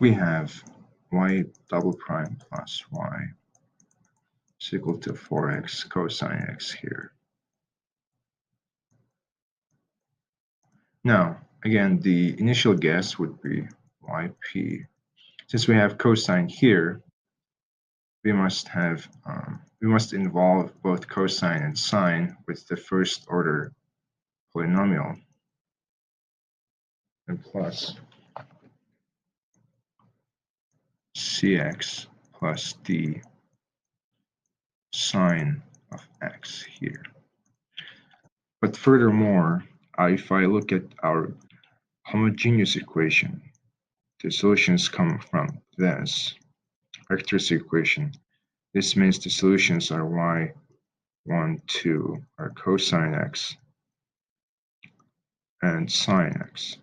we have y double prime plus y is equal to 4x cosine x here. Now, again, the initial guess would be yp. Since we have cosine here, we must involve both cosine and sine with the first order polynomial, and plus cx plus d sine of x here. But furthermore, if I look at our homogeneous equation, the solutions come from this characteristic equation. This means the solutions are y1, 2 are cosine x and sine x.